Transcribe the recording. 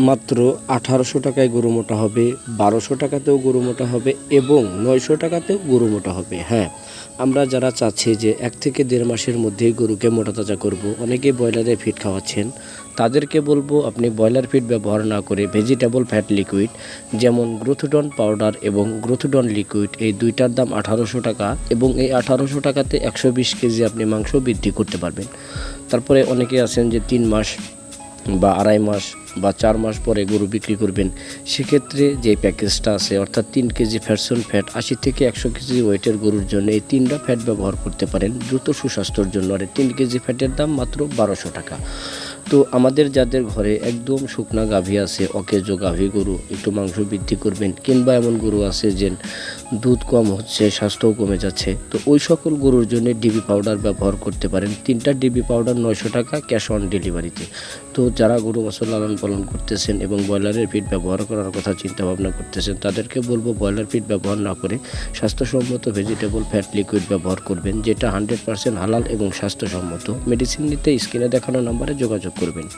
মাত্র 1800 টাকায় গরু মোটা হবে, 1200 টাকাতেও গরু মোটা হবে এবং 900 টাকাতেও গরু মোটা হবে। হ্যাঁ, আমরা যারা চাচ্ছি যে 1 থেকে 1.5 মাসের মধ্যেই গরুকে মোটা তাজা করব, অনেকেই ব্রয়লারের ফিড খাওয়াচ্ছেন, তাদেরকে বলবো আপনি ব্রয়লার ফিড ব্যবহার না করে ভেজিটেবল ফ্যাট লিকুইড যেমন গ্রোথডন পাউডার এবং গ্রোথডন লিকুইড, এই দুইটার দাম 1800 টাকা এবং এই 1800 টাকাতে 120 কেজি আপনি মাংস বৃদ্ধি করতে পারবেন। তারপরে অনেকে আছেন যে 3 মাস বা 2.5 মাস বা 4 মাস পরে গরু বিক্রি করবেন, সেক্ষেত্রে যে প্যাকেজটা আছে অর্থাৎ 3 কেজি ফ্যাটসন ফ্যাট 80 থেকে 100 কেজি ওয়েটের গরুর জন্য এই 3টা ফ্যাট ব্যবহার করতে পারেন দ্রুত সুস্বাস্থ্যের জন্য। আর 3 কেজি ফ্যাটের দাম মাত্র 1200 টাকা। তো আমাদের যাদের ঘরে একদম শুকনা গাভী আছে, অকেজো গাভী গরু, একটু মাংস বৃদ্ধি করবেন, কিংবা এমন গরু আছে যে দুধ কম হচ্ছে, স্বাস্থ্যও কমে যাচ্ছে, তো ওই সকল গরুর জন্য ডিবি পাউডার ব্যবহার করতে পারেন। 3টা ডিবি পাউডার 900 টাকা ক্যাশ অন ডেলিভারিতে। তো যারা গরু বছর লালন পালন করতেছেন এবং ব্রয়লারের ফিড ব্যবহার করার কথা চিন্তা ভাবনা করতেছেন, তাদেরকে বলবো ব্রয়লার ফিড ব্যবহার না করে স্বাস্থ্যসম্মত ভেজিটেবল ফ্যাট লিকুইড ব্যবহার করবেন, যেটা 100% হালাল এবং স্বাস্থ্যসম্মত। মেডিসিন নিতে স্ক্রিনে দেখানো নাম্বারে যোগাযোগ করবেন।